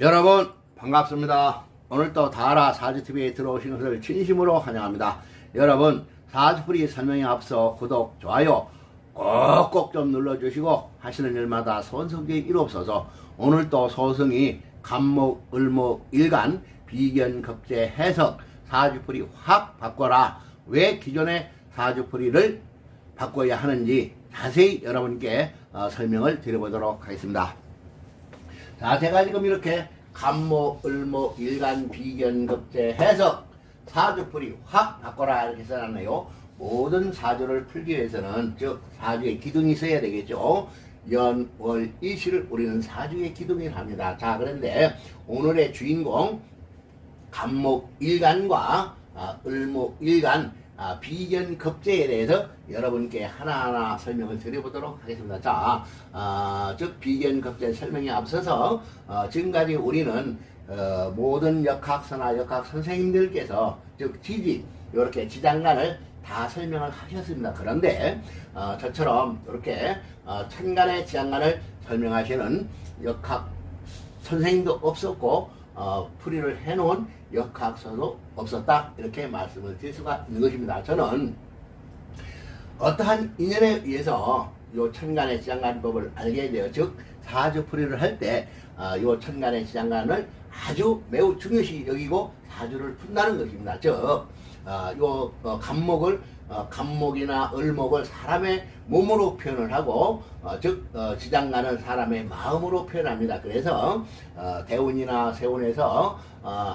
여러분 반갑습니다. 오늘도 다라 사주TV에 들어오신 것을 진심으로 환영합니다. 여러분 사주풀이 설명에 앞서 구독, 좋아요 꼭꼭 좀 눌러주시고 하시는 일마다 손석이 이루옵소서. 오늘도 소승이 간목, 을목, 일간, 비견급제 해석 사주풀이 확 바꿔라. 왜 기존의 사주풀이를 바꿔야 하는지 자세히 여러분께 설명을 드려보도록 하겠습니다. 자, 제가 지금 이렇게 간목, 을목, 일간, 비견급제 해석 사주풀이 확 바꿔라 이렇게 써놨네요. 모든 사주를 풀기 위해서는 즉 사주에 기둥이 있어야 되겠죠. 연, 월, 일시를 우리는 사주의 기둥이라 합니다. 자, 그런데 오늘의 주인공 간목 일간과 을목 일간 비견급제에 대해서 여러분께 하나하나 설명을 드려보도록 하겠습니다. 자, 즉 비견급제 설명에 앞서서 지금까지 우리는 모든 역학서나 역학 선생님들께서 즉 지지 이렇게 지장간을 다 설명을 하셨습니다. 그런데 저처럼 이렇게 천간의 지장간을 설명하시는 역학 선생님도 없었고 풀이를 해놓은 역학서도 없었다 이렇게 말씀을 드릴 수가 있는 것입니다. 저는 어떠한 인연에 의해서 요 천간의 지장간법을 알게 되어 즉 사주풀이를 할 때 요 천간의 지장간을 아주 매우 중요시 여기고 사주를 푼다는 것입니다. 즉 요 간목을 간목이나 을목을 사람의 몸으로 표현을 하고 즉 지장간은 사람의 마음으로 표현합니다. 그래서 대운이나 세운에서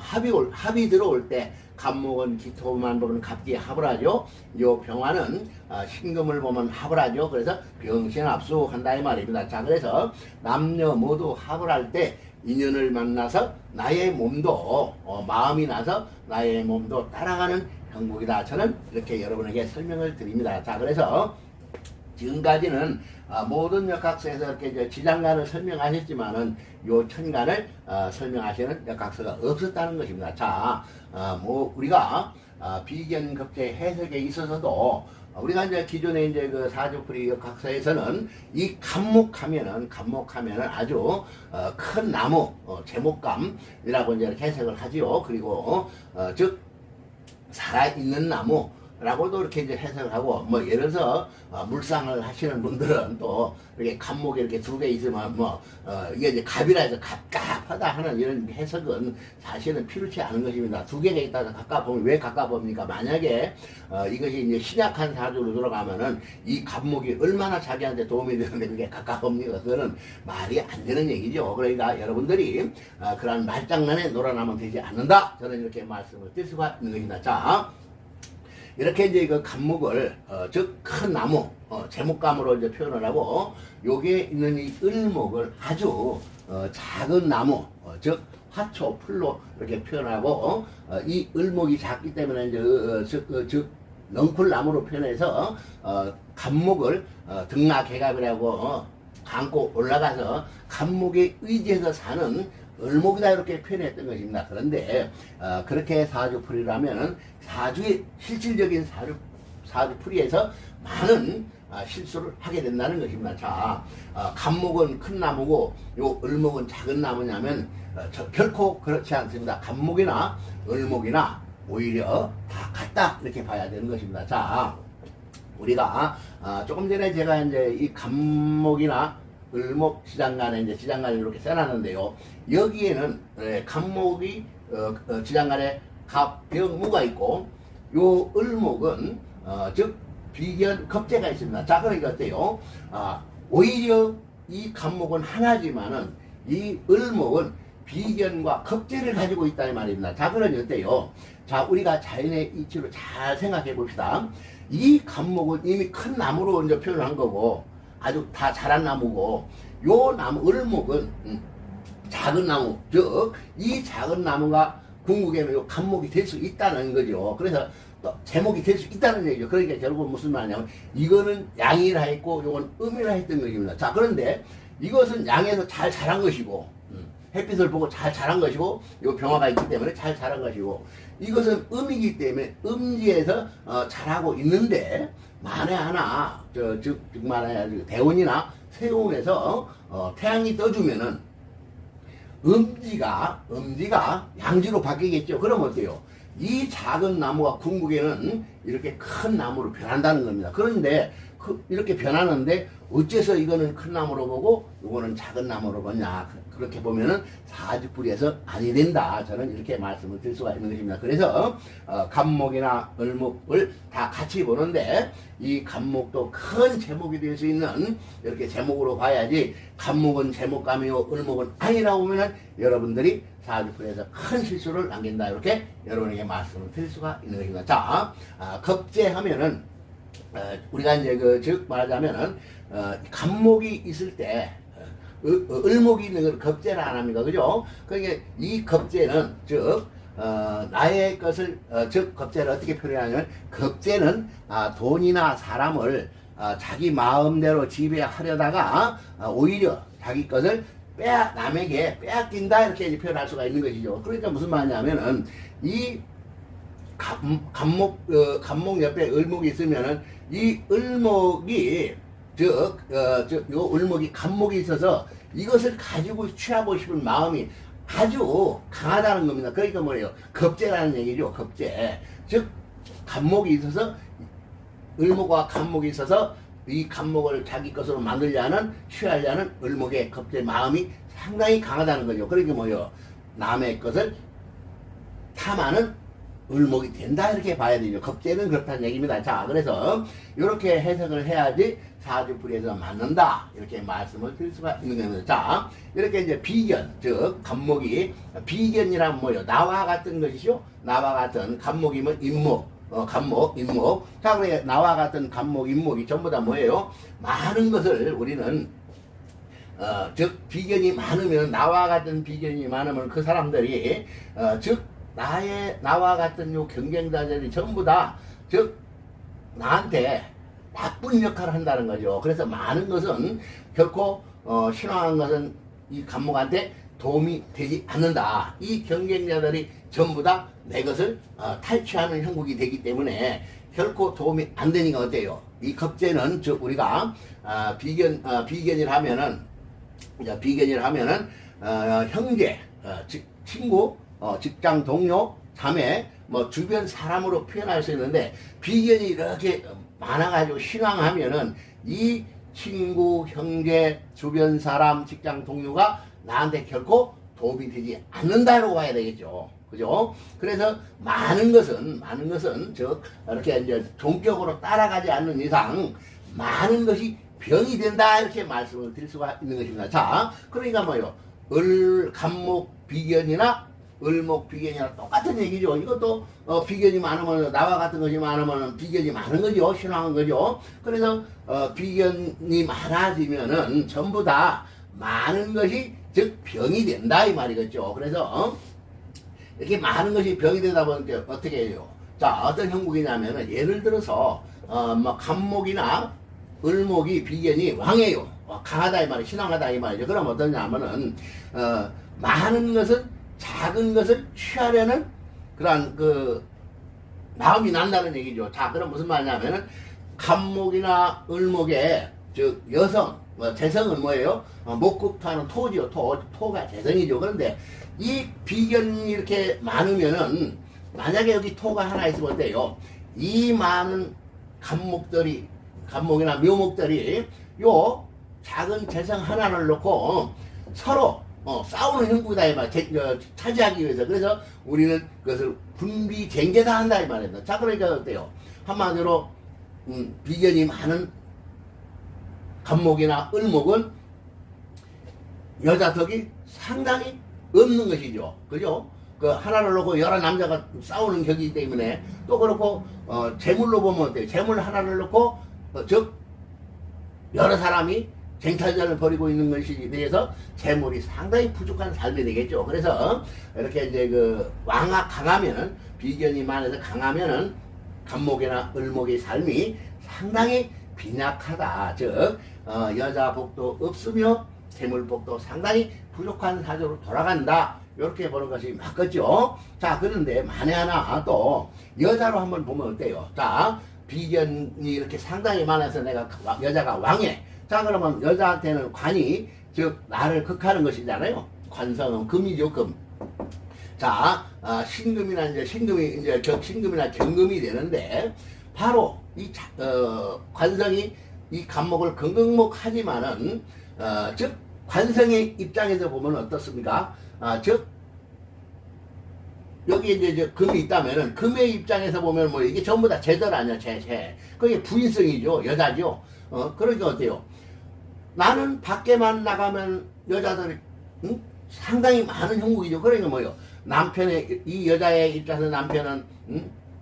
합이 들어올 때 간목은 기토만 보면 갑기에 합을 하죠. 요 병화는 신금을 보면 합을 하죠. 그래서 병신합수한다 이 말입니다. 자, 그래서 남녀 모두 합을 할 때 인연을 만나서 나의 몸도 마음이 나서 나의 몸도 따라가는 형국이다. 저는 이렇게 여러분에게 설명을 드립니다. 자, 그래서 지금까지는 모든 역학서에서 이렇게 지장간을 설명하셨지만은 요 천간을 설명하시는 역학서가 없었다는 것입니다. 자, 우리가 비견급제 해석에 있어서도 우리가 이제 기존에 이제 그 사주풀이 역학서에서는 이 간목하면은 아주 큰 나무, 제목감이라고 이제 이렇게 해석을 하지요. 그리고 즉 살아있는 나무라고도 이렇게 이제 해석을 하고, 뭐, 예를 들어서, 물상을 하시는 분들은 또, 이렇게 간목이 이렇게 두 개 있으면, 이게 이제 갑이라 해서 갑갑하다 하는 이런 해석은 사실은 필요치 않은 것입니다. 두 개가 있다서 갑갑보면 왜 갑갑봅니까? 만약에, 이것이 이제 신약한 사주로 들어가면은 이 간목이 얼마나 자기한테 도움이 되는데 그게 갑갑봅니까? 그거는 말이 안 되는 얘기죠. 그러니까 여러분들이, 그런 말장난에 놀아나면 되지 않는다. 저는 이렇게 말씀을 드릴 수가 있는 것입니다. 자, 이렇게 이제 그 간목을 즉 큰 나무 제목감으로 이제 표현을 하고 여기에 있는 이 을목을 아주 작은 나무 즉 화초 풀로 이렇게 표현하고 이 을목이 작기 때문에 이제 즉 넝쿨나무로 표현해서 간목을 등락해갑이라고 감고 올라가서 간목에 의지해서 사는 을목이다 이렇게 표현했던 것입니다. 그런데 그렇게 사주풀이를 하면은 사주의 실질적인 사주풀이에서 많은 실수를 하게 된다는 것입니다. 자, 간목은 큰 나무고 요 을목은 작은 나무냐면 결코 그렇지 않습니다. 간목이나 을목이나 오히려 다 같다 이렇게 봐야 되는 것입니다. 자, 우리가 조금 전에 제가 이제 이 간목이나 을목 지장간에 이제 지장간을 이렇게 써놨는데요. 여기에는 간목이 지장간에 갑, 병, 무가 있고 요 을목은 즉 비견 급제가 있습니다. 자, 그러니까 어때요? 오히려 이 간목은 하나지만은 이 을목은 비견과 급제를 가지고 있다 이 말입니다. 자, 그러니 어때요? 자, 우리가 자연의 이치로 잘 생각해 봅시다. 이 간목은 이미 큰 나무로 이제 표현한 거고 아주 다 자란 나무고 요 나무 을목은 작은 나무 즉 이 작은 나무가 궁극에는 요 간목이 될 수 있다는 거죠. 그래서 또 제목이 될 수 있다는 얘기죠. 그러니까 결국은 무슨 말이냐면 이거는 양이라 했고 요건 음이라 했던 것입니다. 자, 그런데 이것은 양에서 잘 자란 것이고 햇빛을 보고 잘 자란 것이고 요 병화가 있기 때문에 잘 자란 것이고 이것은 음이기 때문에 음지에서 자라고 있는데 만에 하나 만에 대운이나 세운에서 태양이 떠주면은 음지가 양지로 바뀌겠죠. 그럼 어때요? 이 작은 나무가 궁극에는 이렇게 큰 나무로 변한다는 겁니다. 그런데 이렇게 변하는데 어째서 이거는 큰 나무로 보고 이거는 작은 나무로 보냐, 그렇게 보면은 사주풀이에서 아니 된다. 저는 이렇게 말씀을 드릴 수가 있는 것입니다. 그래서 갑목이나 을목을 다 같이 보는데 이 갑목도 큰 제목이 될 수 있는 이렇게 제목으로 봐야지, 갑목은 제목감이요 을목은 아니라고 보면은 여러분들이 사주풀이에서 큰 실수를 남긴다, 이렇게 여러분에게 말씀을 드릴 수가 있는 것입니다. 자, 겁재하면은 우리가 이제 즉 말하자면은 갑목이 있을 때 을목이 있는 걸 겁재라 안 합니까? 그죠? 그러니까 이 겁재는 즉 나의 것을 즉 겁재를 어떻게 표현하냐면, 겁재는 돈이나 사람을 자기 마음대로 지배하려다가 오히려 자기 것을 남에게 빼앗긴다, 이렇게 표현할 수가 있는 것이죠. 그러니까 무슨 말이냐면은 이 갑목 옆에 을목이 있으면은 이 을목이 요 을목이 갑목이 있어서 이것을 가지고 취하고 싶은 마음이 아주 강하다는 겁니다. 그러니까 뭐예요? 겁재라는 얘기죠. 겁재. 즉 갑목이 있어서, 을목과 갑목이 있어서 이 갑목을 자기 것으로 만들려는, 취하려는 을목의 겁재 마음이 상당히 강하다는 거죠. 그러니까 뭐예요? 남의 것을 탐하는 을목이 된다, 이렇게 봐야 되죠. 겁재는 그렇다는 얘기입니다. 자, 그래서 이렇게 해석을 해야지 사주풀이에서 맞는다, 이렇게 말씀을 드릴 수가 있는 겁니다. 자, 이렇게 이제 비견, 즉 갑목이, 비견이란 뭐예요? 나와 같은 것이죠. 나와 같은, 갑목이면 임목, 갑목, 임목. 자, 그래 나와 같은 갑목, 임목이 전부 다 뭐예요? 많은 것을 우리는 즉 비견이 많으면, 나와 같은 비견이 많으면 그 사람들이 즉 나와 같은 요 경쟁자들이 전부 다 즉 나한테 나쁜 역할을 한다는 거죠. 그래서 많은 것은 결코 신앙한 것은 이 갑목한테 도움이 되지 않는다. 이 경쟁자들이 전부 다 내 것을 탈취하는 형국이 되기 때문에 결코 도움이 안 되니까 어때요? 이 겁재는 즉 우리가 비견이라 하면은 형제, 친구, 직장 동료, 자매, 뭐 주변 사람으로 표현할 수 있는데, 비견이 이렇게 많아가지고 신앙하면은 이 친구, 형제, 주변 사람, 직장 동료가 나한테 결코 도움이 되지 않는다고 봐야 되겠죠. 그죠? 그래서 많은 것은 즉 이렇게 이제 종격으로 따라가지 않는 이상 많은 것이 병이 된다, 이렇게 말씀을 드릴 수가 있는 것입니다. 자, 그러니까 뭐요? 갑목 비견이나 을목 비견이랑 똑같은 얘기죠. 이것도 비견이 많으면, 나와 같은 것이 많으면 비견이 많은 거죠. 신앙한 거죠. 그래서 비견이 많아지면은 전부 다 많은 것이 즉 병이 된다, 이 말이겠죠. 그래서 이렇게 많은 것이 병이 되다 보니까 어떻게 해요? 자, 어떤 형국이냐면은 예를 들어서 뭐 갑목이나 을목이 비견이 왕이에요. 강하다 이 말이에요. 신앙하다 이 말이죠. 그럼 어떠냐면은 많은 것은, 작은 것을 취하려는 그러한 마음이 난다는 얘기죠. 자, 그럼 무슨 말이냐면은 갑목이나 을목의 즉 여성, 재성은 뭐예요? 목국토하는 토지요. 토가 재성이죠. 그런데 이 비견이 이렇게 많으면은, 만약에 여기 토가 하나 있으면 어때요? 이 많은 갑목이나 묘목들이 요 작은 재성 하나를 놓고 서로 싸우는 형국이다 이 말, 차지하기 위해서. 그래서 우리는 그것을 분비쟁계다 한다 이 말입니다. 자, 그러니까 어때요? 한마디로 비견이 많은 갑목이나 을목은 여자 덕이 상당히 없는 것이죠. 그죠? 그 하나를 놓고 여러 남자가 싸우는 격이기 때문에. 또 그렇고 재물로 보면 어때요? 재물 하나를 놓고 즉 여러 사람이 쟁탈전을 벌이고 있는 것이 대해서 재물이 상당히 부족한 삶이 되겠죠. 그래서 이렇게 이제 왕아 강하면은, 비견이 많아서 강하면은 갑목이나 을목의 삶이 상당히 빈약하다. 즉 여자 복도 없으며 재물 복도 상당히 부족한 사주로 돌아간다, 이렇게 보는 것이 맞겠죠. 자, 그런데 만에 하나 또 여자로 한번 보면 어때요? 자, 비견이 이렇게 상당히 많아서 여자가 왕해. 자, 그러면 여자한테는 관이 즉 나를 극하는 것이잖아요. 관성은 금이죠, 금. 자, 신금이나 신금이나 경금이 되는데, 바로 이 관성이 이 간목을 긍긍목하지만은, 즉 관성의 입장에서 보면 어떻습니까? 즉 여기 이제 금이 있다면은 금의 입장에서 보면 뭐 이게 전부 다 제들 아니야, 제. 그게 부인성이죠, 여자죠. 그러니까 어때요? 나는 밖에만 나가면 여자들이 상당히 많은 형국이죠. 그러니까 뭐요? 남편의 이 여자의 입장에서 남편은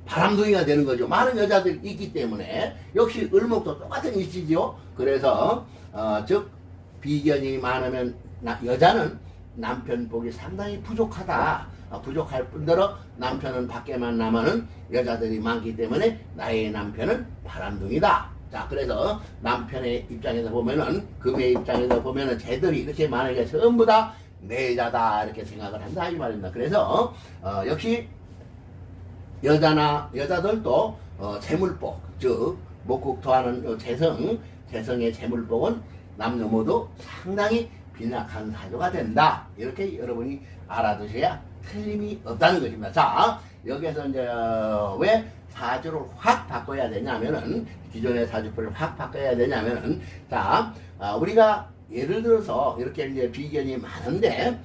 바람둥이가 되는 거죠. 많은 여자들이 있기 때문에 역시 을목도 똑같은 이치지요. 그래서 즉 비견이 많으면 여자는 남편 복이 상당히 부족하다. 부족할 뿐더러 남편은 밖에만 나면은 여자들이 많기 때문에 나의 남편은 바람둥이다. 자, 그래서 남편의 입장에서 보면은 금의 입장에서 보면은 쟤들이 이렇게 만약에 전부 다 내 여자다 이렇게 생각을 한다 이 말입니다. 그래서 역시 여자들도 재물복, 즉 목국 토하는 재성의 재물복은 남녀 모두 상당히 빈약한 사주가 된다. 이렇게 여러분이 알아두셔야 틀림이 없다는 것입니다. 자, 여기에서 이제 왜 사주를 확 바꿔야 되냐면은, 기존의 사주법을 확 바꿔야 되냐면은, 자, 우리가 예를 들어서 이렇게 이제 비견이 많은데,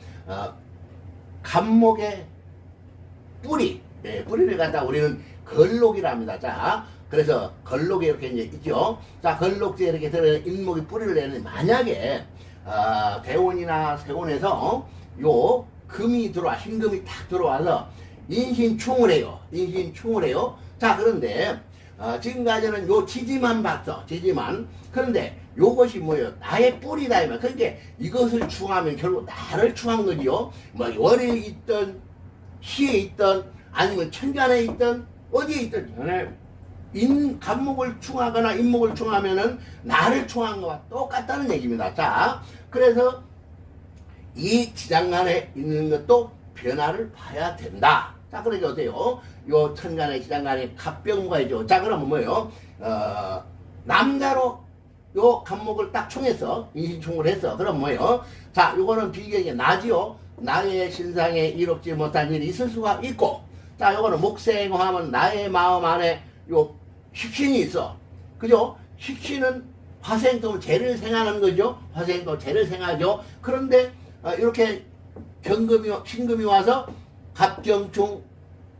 간목의 뿌리를 갖다 우리는 걸록이랍니다. 자, 그래서 걸록이 이렇게 이제 있죠. 자, 걸록지에 이렇게 들어있는 인목이 뿌리를 내는, 만약에 대원이나 세원에서 요 금이 흰금이 탁 들어와서 인신충을 해요. 자, 그런데 지금까지는 요 지지만 봤어. 그런데 요것이 뭐예요? 나의 뿌리다. 그러니까 이것을 충하면 결국 나를 충한 거지요. 뭐 월에 있던 시에 있던 아니면 천간에 있던 어디에 있던 간목을 충하거나 인목을 충하면은 나를 충한 것과 똑같다는 얘기입니다. 자, 그래서 이 지장간에 있는 것도 변화를 봐야 된다. 자, 그러니까 어때요? 요 천간에 지장간에 갑병과이죠. 자, 그러면 뭐예요? 남자로 요 간목을 딱 충해서 인신충을 했어. 그럼 뭐예요? 자, 요거는 비경이 나지요. 나의 신상에 이롭지 못한 일이 있을 수가 있고, 자, 요거는 목생하면 나의 마음 안에 요 식신이 있어. 그죠? 식신은 화생도 재를 생하는 거죠. 화생도 재를 생하죠. 그런데 이렇게 신금이 와서 갑경충,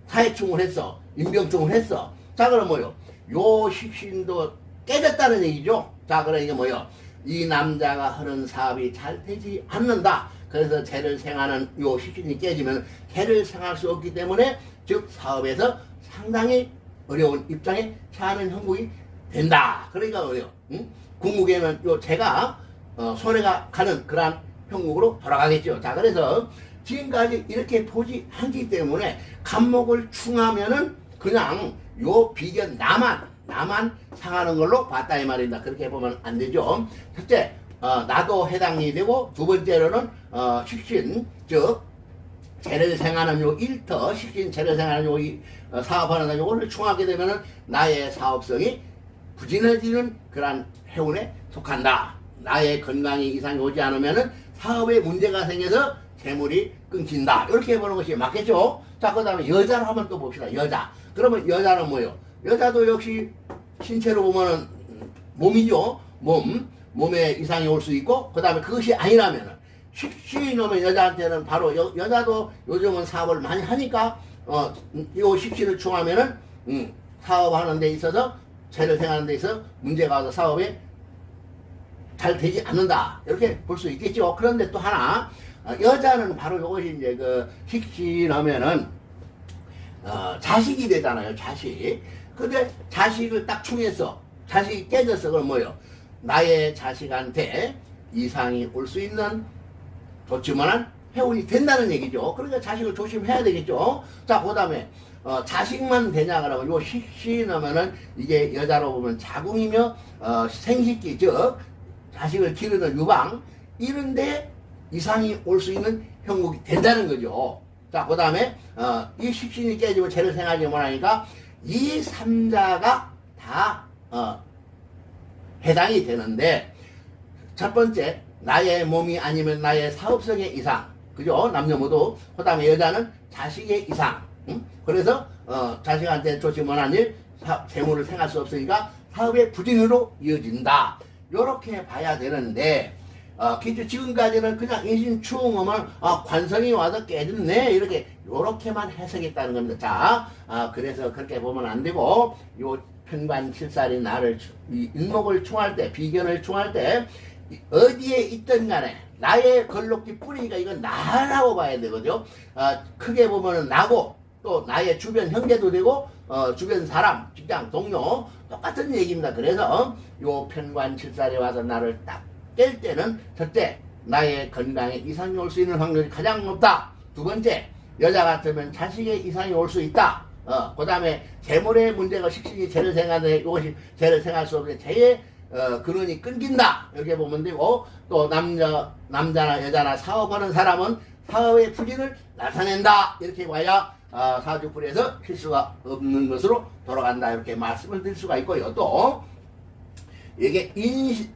사해충을 했어. 인병충을 했어. 자, 그럼 뭐요? 요 식신도 깨졌다는 얘기죠. 자, 그러니까 뭐요? 이 남자가 하는 사업이 잘 되지 않는다. 그래서 재를 생하는 요 식신이 깨지면 재를 생할 수 없기 때문에, 즉 사업에서 상당히 어려운 입장에 처하는 형국이 된다. 그러니까 뭐요? 궁극에는 요 재가 손해가 가는 그러한 형국으로 돌아가겠죠. 자, 그래서 지금까지 이렇게 보지 않기 때문에 간목을 충하면은 그냥 요 비견 나만 상하는 걸로 봤다 이 말입니다. 그렇게 보면 안 되죠. 첫째, 나도 해당이 되고, 두 번째로는 식신, 즉 재를 생하는 요 일터, 식신 재를 생하는 요 사업하는 요거를 충하게 되면은 나의 사업성이 부진해지는 그러한 해운에 속한다. 나의 건강이 이상이 오지 않으면은 사업에 문제가 생겨서 재물이 끊긴다. 이렇게 보는 것이 맞겠죠? 자, 그 다음에 여자를 한번 또 봅시다. 여자. 그러면 여자는 뭐예요? 여자도 역시 신체로 보면은 몸이죠. 몸에 이상이 올 수 있고, 그 다음에 그것이 아니라면은, 식신이 오면 여자한테는 바로 여자도 요즘은 사업을 많이 하니까, 요 식신을 충하면은, 사업하는 데 있어서, 재를 생하는 데 있어서 문제가 와서 사업에 잘 되지 않는다. 이렇게 볼 수 있겠죠. 그런데 또 하나, 여자는 바로 이것이 이제 그 식신하면은, 자식이 되잖아요. 자식. 근데 자식을 딱 충해서, 자식이 깨졌어. 그럼 뭐요? 나의 자식한테 이상이 올 수 있는 좋지만은 해운이 된다는 얘기죠. 그러니까 자식을 조심해야 되겠죠. 자, 그 다음에, 자식만 되냐, 그러면 요 식신하면은 이게 여자로 보면 자궁이며, 생식기, 즉, 자식을 기르는 유방, 이런데 이상이 올 수 있는 형국이 된다는 거죠. 자, 그 다음에, 이 식신이 깨지면 재를 생하지 못하니까 이 삼자가 다, 해당이 되는데, 첫 번째, 나의 몸이 아니면 나의 사업성의 이상, 그죠? 남녀 모두. 그 다음에 여자는 자식의 이상. 그래서 자식한테 좋지 못한 일, 재물을 생할 수 없으니까 사업의 부진으로 이어진다. 요렇게 봐야 되는데 지금까지는 그냥 인신추응하면 관성이 와서 깨졌네 이렇게 요렇게만 해석했다는 겁니다. 자, 그래서 그렇게 보면 안 되고 요 편관칠살이 나를 인목을 충할 때, 비견을 충할 때 어디에 있든 간에 나의 걸록기 뿌리니까 이건 나라고 봐야 되거든요. 크게 보면은 나고 또 나의 주변 형제도 되고 주변 사람, 직장 동료 똑같은 얘기입니다. 그래서 요 편관칠살에 와서 나를 딱 깰 때는 첫째 나의 건강에 이상이 올 수 있는 확률이 가장 높다. 두 번째 여자 같으면 자식의 이상이 올 수 있다. 그 다음에 재물의 문제가 식신이 재를 생하는데 이것이 재를 생할 수 없는데 재의 근원이 끊긴다. 이렇게 보면 되고 또 남자나 여자나 사업하는 사람은 사업의 부진을 나타낸다. 이렇게 봐야 사주풀이에서 필수가 없는 것으로 돌아간다. 이렇게 말씀을 드릴 수가 있고요. 또 이게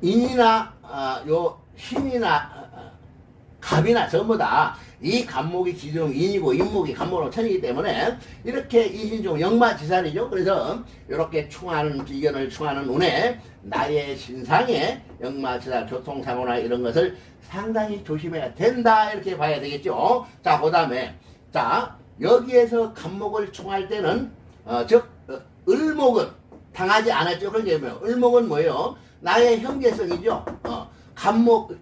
인이나 요 신이나 갑이나 전부 다 이 간목이 지중 인이고 인목이 간목으로 천이기 때문에 이렇게 인신중 역마지살이죠. 그래서 이렇게 충하는 비견을 충하는 운에 나의 신상에 역마지살 교통사고나 이런 것을 상당히 조심해야 된다. 이렇게 봐야 되겠죠. 자, 그 다음에 자 여기에서 간목을 충할 때는 을목은 당하지 않았죠. 그게 뭐예요? 을목은 뭐예요? 나의 형제성이죠. 간목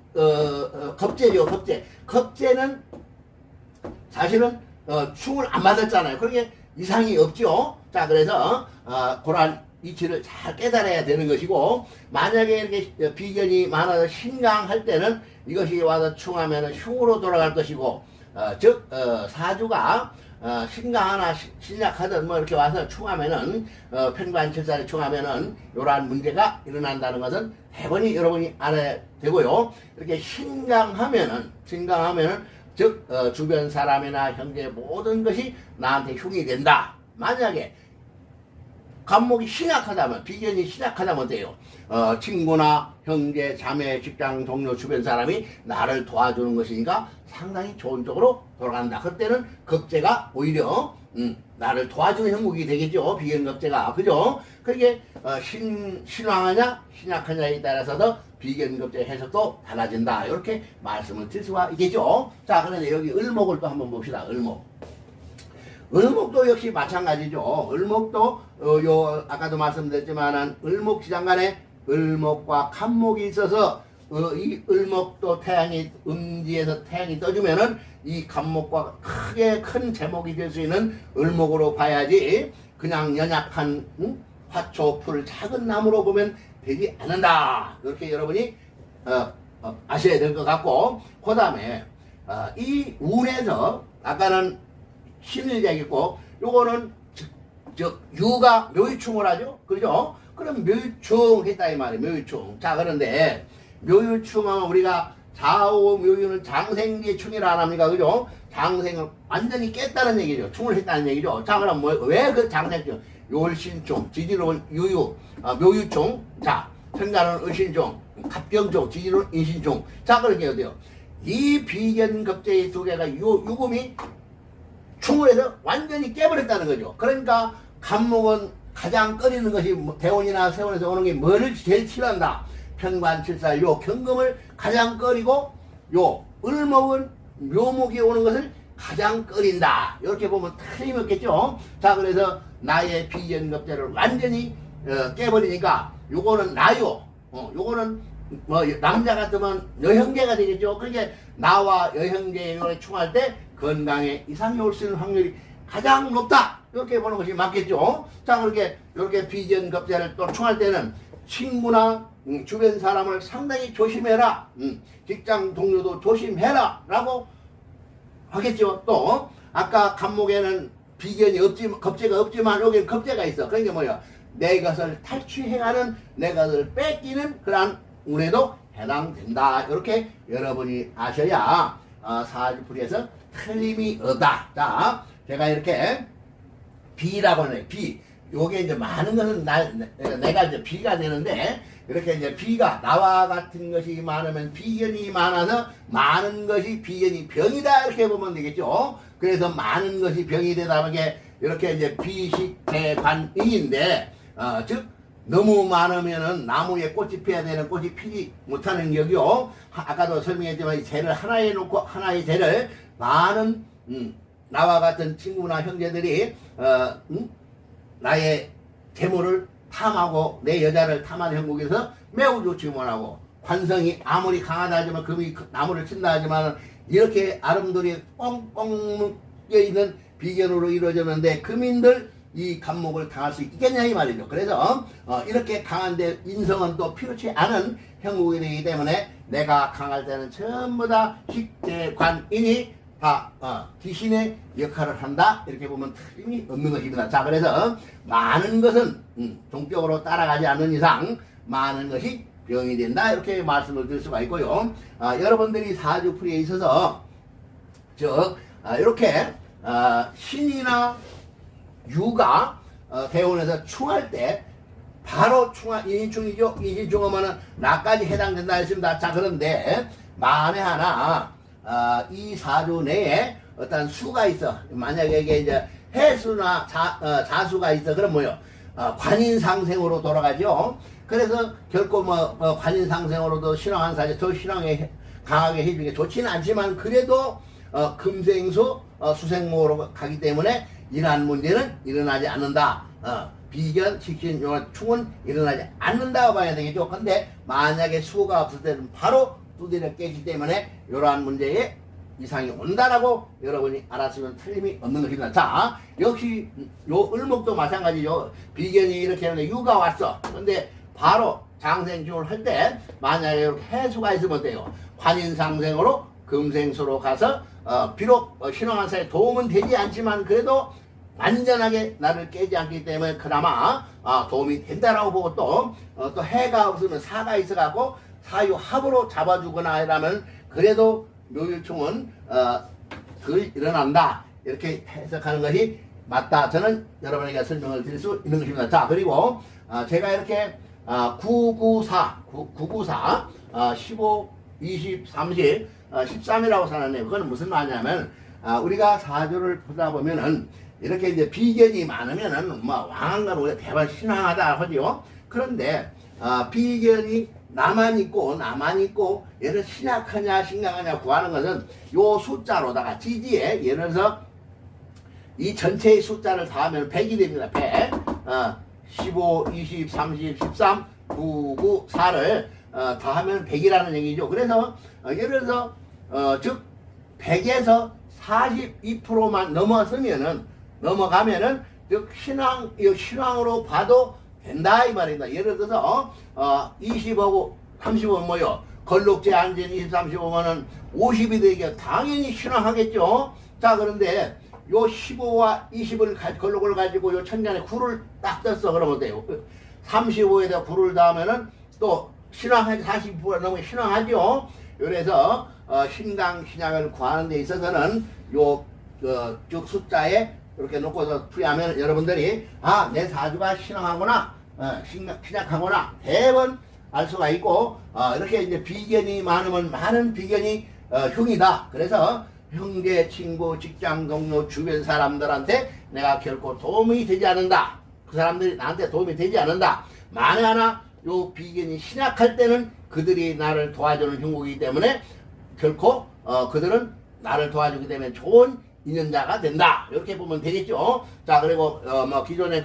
겁재죠. 겁재는 사실은 충을 안 받았잖아요. 그러게 이상이 없죠. 자, 그래서 그런 이치를 잘 깨달아야 되는 것이고, 만약에 이렇게 비견이 많아서 신강할 때는 이것이 와서 충하면 흉으로 돌아갈 것이고, 사주가 신강하나 신약하든 뭐 이렇게 와서 충하면은 편관칠살에 충하면은 이러한 문제가 일어난다는 것은 대번히 여러분이 알아야 되고요. 이렇게 신강하면은 주변 사람이나 형제 모든 것이 나한테 흉이 된다. 만약에 간목이 신약하다면, 비견이 신약하다면 돼요. 친구나 형제, 자매, 직장, 동료, 주변 사람이 나를 도와주는 것이니까 상당히 좋은 쪽으로 돌아간다. 그때는 겁재가 오히려 나를 도와주는 형국이 되겠죠. 비견 겁재가. 그죠? 그게 신왕하냐 신약하냐에 따라서도 비견 겁재 해석도 달라진다. 이렇게 말씀을 드릴 수가 있겠죠. 자, 그런데 여기 을목을 또 한번 봅시다. 을목도 역시 마찬가지죠. 을목도 아까도 말씀드렸지만 을목지장간에 을목과 간목이 있어서 이 을목도 태양이 음지에서 태양이 떠주면은 이 간목과 크게 큰 제목이 될 수 있는 을목으로 봐야지 그냥 연약한 화초 풀 작은 나무로 보면 되지 않는다. 이렇게 여러분이 아셔야 될 것 같고, 그 다음에 이 운에서 아까는 신을 얘기했고, 요거는 유가 묘유충을 하죠. 그죠? 그럼 묘유충 했다 이 말이에요. 묘유충. 자, 그런데 묘유충은 우리가 좌우 묘유는 장생지의 충이라 안 합니까? 그죠? 장생을 완전히 깼다는 얘기죠. 충을 했다는 얘기죠. 자, 그럼 왜 그 장생충? 요을신충, 지지로운 유유, 묘유충. 자, 편가는 을신충, 갑경충, 지지로운 인신충. 자, 그렇게 어때요? 이 비견 겁재의 두 개가 유금이 충을 해서 완전히 깨버렸다는 거죠. 그러니까 간목은 가장 꺼리는 것이 대원이나 세원에서 오는 게 뭐를 제일 싫어한다. 편관칠살 요 경금을 가장 꺼리고, 요 을목은 묘목이 오는 것을 가장 꺼린다. 이렇게 보면 틀림없겠죠. 자, 그래서 나의 비견겁재를 완전히 깨버리니까 요거는 나요. 요거는 뭐 남자 같으면 여형제가 되겠죠. 그게 나와 여형제에 충할 때 건강에 이상이 올 수 있는 확률이 가장 높다. 이렇게 보는 것이 맞겠죠. 자, 이렇게 비견겁재를 또 충할 때는 친구나 주변 사람을 상당히 조심해라. 직장 동료도 조심해라. 라고 하겠죠. 또 아까 간목에는 비견이 겁재가 없지만 여기는 겁재가 있어. 그러니까 뭐야? 내 것을 탈취해가는, 내 것을 뺏기는 그러한 운에도 해당된다. 이렇게 여러분이 아셔야 사주풀이에서 틀림이 없다. 자, 제가 이렇게 비라고 하네. 비. 요게 이제 많은 것은 내가 이제 비가 되는데, 이렇게 이제 비가 나와 같은 것이 많으면 비견이 많아서 많은 것이 비견이 병이다 이렇게 보면 되겠죠. 그래서 많은 것이 병이 되다 보게 이렇게 이제 비식대관인인데 즉 너무 많으면은 나무에 꽃이 피어야 되는 꽃이 피지 못하는 격이요. 아까도 설명했지만 재를 하나에 놓고 하나의 재를 많은 나와 같은 친구나 형제들이 나의 재물을 탐하고 내 여자를 탐하는 형국에서 매우 좋지 못하고 관성이 아무리 강하다 하지만 금이 나무를 친다 하지만 이렇게 아름드리 꽁꽁 묶여 있는 비견으로 이루어졌는데 금인들 이 감목을 당할 수 있겠냐 이 말이죠. 그래서 이렇게 강한데 인성은 또 필요치 않은 형국이 되기 때문에 내가 강할 때는 전부 다 식대관인이 다 귀신의 역할을 한다 이렇게 보면 틀림이 없는 것입니다. 자, 그래서 많은 것은 종격으로 따라가지 않는 이상 많은 것이 병이 된다 이렇게 말씀을 드릴 수가 있고요. 여러분들이 사주풀이에 있어서 이렇게 신이나 유가 대운에서 충할 때 바로 충하 인신충이죠. 인신충하면은 나까지 해당된다 했습니다. 자, 그런데 만에 하나 이 사주 내에 어떤 수가 있어. 만약에 이게 이제 해수나 자수가 있어. 그럼 뭐요? 관인상생으로 돌아가죠. 그래서 결코 관인상생으로도 신앙한 사주 더 신앙에 강하게 해주는 게 좋지는 않지만 그래도 금생수 수생모로 가기 때문에 이러한 문제는 일어나지 않는다. 비견, 식신, 충은 일어나지 않는다고 봐야 되겠죠. 근데 만약에 수가 없을 때는 바로 두드려 깨기 때문에 이러한 문제에 이상이 온다라고 여러분이 알았으면 틀림이 없는 것입니다. 자, 역시 요 을목도 마찬가지죠. 비견이 이렇게 하는데 유가 왔어. 근데 바로 장생중을 할 때 만약에 이렇게 해수가 있으면 어때요? 관인상생으로 금생수로 가서 비록 신앙한 사에 도움은 되지 않지만 그래도 완전하게 나를 깨지 않기 때문에 그나마 도움이 된다라고 보고 또 해가 없으면 사가 있어갖고 사유합으로 잡아주거나 이러면 그래도 묘일충은 덜 일어난다 이렇게 해석하는 것이 맞다. 저는 여러분에게 설명을 드릴 수 있는 것입니다. 자, 그리고 제가 이렇게 994 15 20 30 13이라고 써놨네요. 그건 무슨 말이냐면 우리가 사주를 보다 보면은 이렇게 이제 비견이 많으면은 왕한가는 우리가 대박 신앙하다 하죠. 그런데 비견이 나만 있고 얘를 신약하냐 신강하냐 구하는 것은 요 숫자로다가 지지에 예를 들어서 이 전체의 숫자를 더하면 100이 됩니다. 100 15, 20, 30, 13 9, 9, 4를 더하면 100이라는 얘기죠. 그래서 예를 들어서 즉 100에서 42%만 넘어가면은 즉 신앙으로 봐도 된다 이 말입니다. 예를 들어서 20하고 30은 뭐요? 걸록제 안전 20, 35면은 50이 되게 당연히 신앙하겠죠. 자, 그런데 요 15와 20을 걸록을 가지고 요 천간에 9를 딱 떴어. 그러면 돼요. 35에다 9를 더하면은 또 신앙하지 40% 넘게 신앙하죠. 그래서 신강 신약을 구하는 데 있어서는 요 쭉 숫자에 이렇게 놓고서 풀이하면 여러분들이 내 사주가 신앙하거나 신약하거나 대번 알 수가 있고 이렇게 이제 비견이 많으면 많은 비견이 흉이다. 그래서 형제, 친구, 직장 동료, 주변 사람들한테 내가 결코 도움이 되지 않는다. 그 사람들이 나한테 도움이 되지 않는다. 만에 하나 요 비견이 신약할 때는 그들이 나를 도와주는 형국이기 때문에 결코 그들은 나를 도와주기 때문에 좋은 인연자가 된다. 이렇게 보면 되겠죠. 자, 그리고 기존에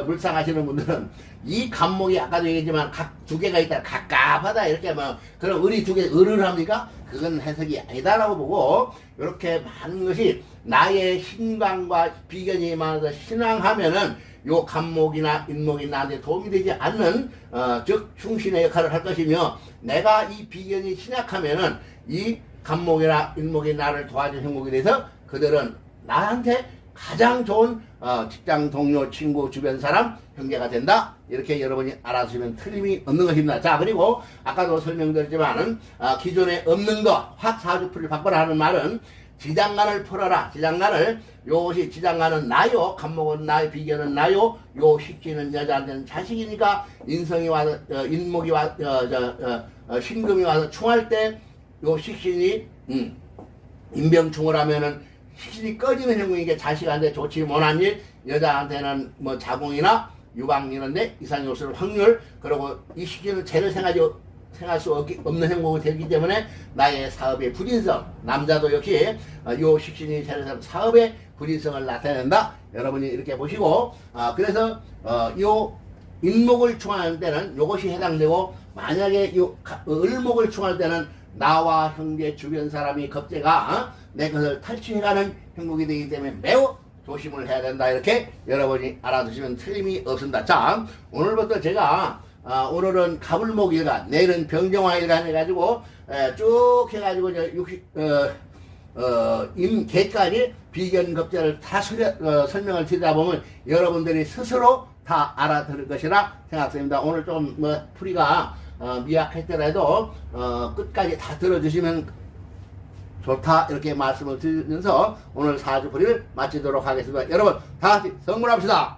물상 하시는 분들은 이 간목이 아까도 얘기했지만 각 두 개가 있다. 갑갑하다. 이렇게 그럼 을이 두 개 을을 합니까? 그건 해석이 아니다라고 보고 이렇게 많은 것이 나의 신강과 비견이 많아서 신앙하면은 요 간목이나 인목이 나한테 도움이 되지 않는 즉 충신의 역할을 할 것이며 내가 이 비견이 신약하면은 이 간목이나 인목이 나를 도와준 형목이 돼서 그들은 나한테 가장 좋은 직장 동료, 친구, 주변 사람, 형제가 된다. 이렇게 여러분이 알아주시면 틀림이 없는 것입니다. 자, 그리고 아까도 설명드렸지만은 기존에 없는 거, 확 사주풀이를 바꿔라 하는 말은 지장간을 풀어라. 지장간을, 요것이 지장간은 나요, 간목은 나요, 비견은 나요, 요 식신은 여자한테는 자식이니까 인성이 와서 인목이 와서 신금이 와서 충할 때 요 식신이 인병충을 하면은 식신이 꺼지는 형국이니까 자식한테 좋지 못한 일, 여자한테는 뭐 자궁이나 유방 이런데 이상이 없을 확률, 그리고 이 식신은 죄를 생할 수 없는 행복이 되기 때문에 나의 사업의 불인성, 남자도 역시 요 식신이 죄를 사업의 불인성을 나타낸다. 여러분이 이렇게 보시고, 그래서 요 인목을 충하는 때는 요것이 해당되고, 만약에 요 을목을 충할 때는 나와 형제 주변 사람이 겁재가 내 것을 탈취해가는 형국이 되기 때문에 매우 조심을 해야 된다. 이렇게 여러분이 알아두시면 틀림이 없습니다. 자, 오늘부터 제가 오늘은 가불목일간, 내일은 병정화일간 해가지고 쭉 해가지고 임계까지 비견급제를 다 설명을 드리다 보면 여러분들이 스스로 다 알아들을 것이라 생각됩니다. 오늘 좀 풀이가 미약했더라도 끝까지 다 들어주시면 좋다, 이렇게 말씀을 드리면서 오늘 사주풀이를 마치도록 하겠습니다. 여러분 다 같이 성불합시다.